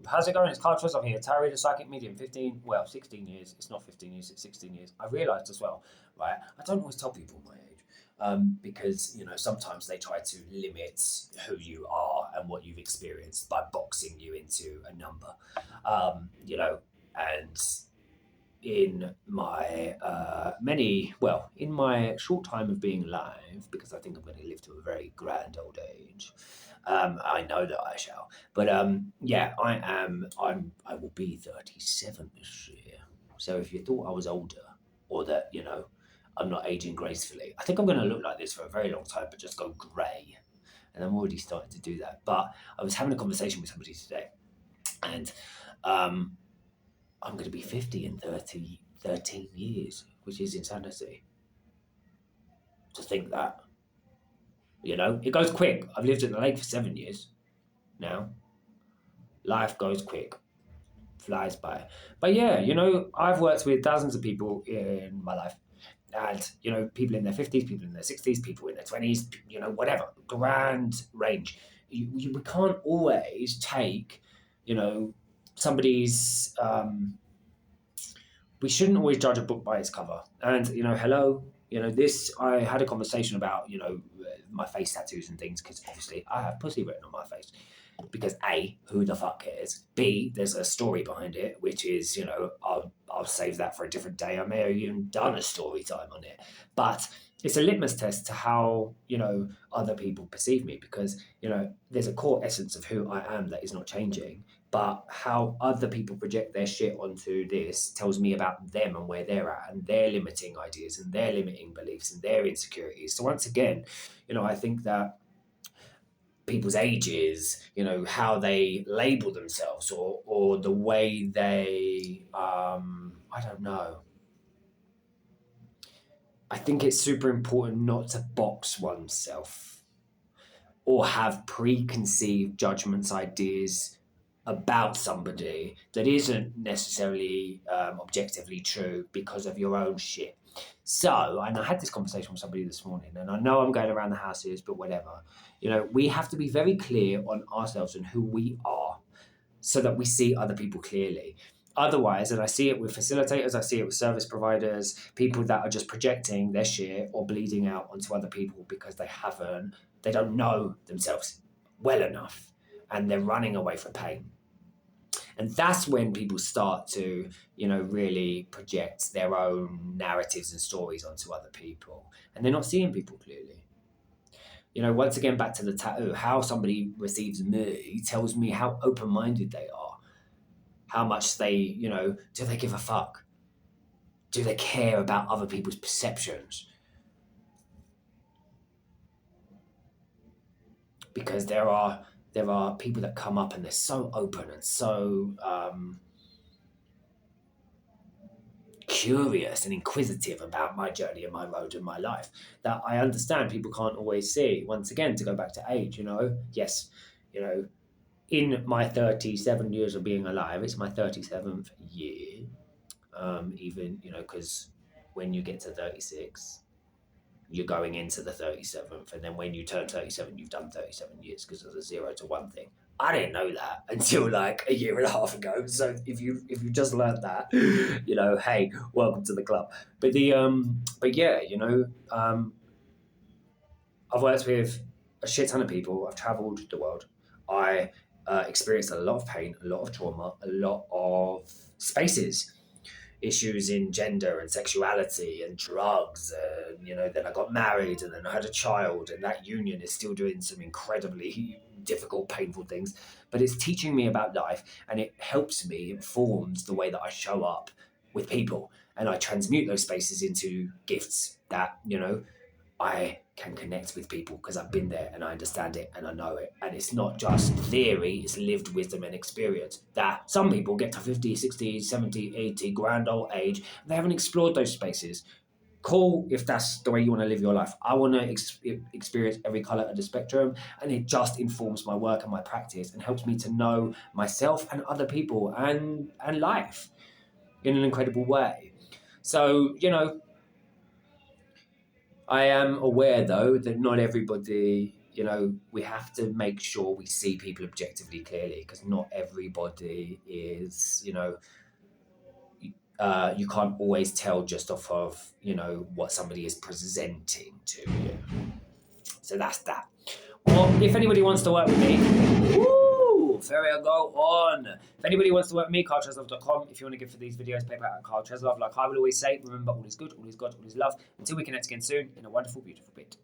how's it going? It's Carl Tristan here, Tarot the Psychic Medium, 16 years. It's not 15 years, it's 16 years. I realised as well, right? I don't always tell people my age because, sometimes they try to limit who you are and what you've experienced by boxing you into a number, and in my in my short time of being alive, because I think I'm going to live to a very grand old age. I know that I shall, but I will be 37 this year. So if you thought I was older, or that I'm not aging gracefully, I think I'm going to look like this for a very long time, but just go grey, and I'm already starting to do that. But I was having a conversation with somebody today, and I'm going to be 50 in 13 years, which is insanity. To think that, it goes quick. I've lived at the lake for 7 years now. Life goes quick, flies by. But yeah, I've worked with thousands of people in my life. And, people in their 50s, people in their 60s, people in their 20s, whatever, grand range. We can't always take, somebody's... we shouldn't always judge a book by its cover. And, I had a conversation about, my face tattoos and things, because obviously I have pussy written on my face. Because A, who the fuck cares? B, there's a story behind it, which is, I'll save that for a different day. I may have even done a story time on it. But it's a litmus test to how, other people perceive me, because, there's a core essence of who I am that is not changing. But how other people project their shit onto this tells me about them and where they're at, and their limiting ideas and their limiting beliefs and their insecurities. So once again, I think that people's ages, how they label themselves, or the way they, I don't know. I think it's super important not to box oneself or have preconceived judgments, ideas about somebody that isn't necessarily objectively true because of your own shit. So, and I had this conversation with somebody this morning, and I know I'm going around the houses, but whatever. We have to be very clear on ourselves and who we are so that we see other people clearly. Otherwise, and I see it with facilitators, I see it with service providers, people that are just projecting their shit or bleeding out onto other people because they don't know themselves well enough, and they're running away from pain. And that's when people start to, really project their own narratives and stories onto other people. And they're not seeing people clearly. Once again, back to the tattoo, how somebody receives me tells me how open-minded they are. How much they, do they give a fuck? Do they care about other people's perceptions? Because there are people that come up and they're so open and so curious and inquisitive about my journey and my road and my life that I understand people can't always see. Once again, to go back to age, yes, in my 37 years of being alive, it's my 37th year, because when you get to 36, you're going into the 37th, and then when you turn 37, you've done 37 years because of the 0 to 1 thing. I didn't know that until like a year and a half ago. So if you just learned that, hey, welcome to the club. But I've worked with a shit ton of people. I've travelled the world. I experienced a lot of pain, a lot of trauma, a lot of spaces, issues in gender and sexuality and drugs, and then I got married, and then I had a child, and that union is still doing some incredibly difficult, painful things, but it's teaching me about life, and it helps me, informs the way that I show up with people, and I transmute those spaces into gifts that I can connect with people because I've been there and I understand it and I know it. And it's not just theory, it's lived wisdom and experience. That some people get to 50, 60, 70, 80, grand old age, and they haven't explored those spaces. Cool, if that's the way you want to live your life. I want to experience every colour of the spectrum, and it just informs my work and my practice and helps me to know myself and other people and life in an incredible way. So, I am aware, though, that not everybody you know, we have to make sure we see people objectively clearly, because not everybody is, you know, you can't always tell just off of, you know, what somebody is presenting to you. So that's that. Well, if anybody wants to work with me, woo, there we go on. If anybody wants to work with me, carltreslove.com. If you want to give for these videos, paper at Carl Treslove. Like I will always say, remember, all is good, all is God, all is love. Until we connect again soon, in a wonderful, beautiful bit.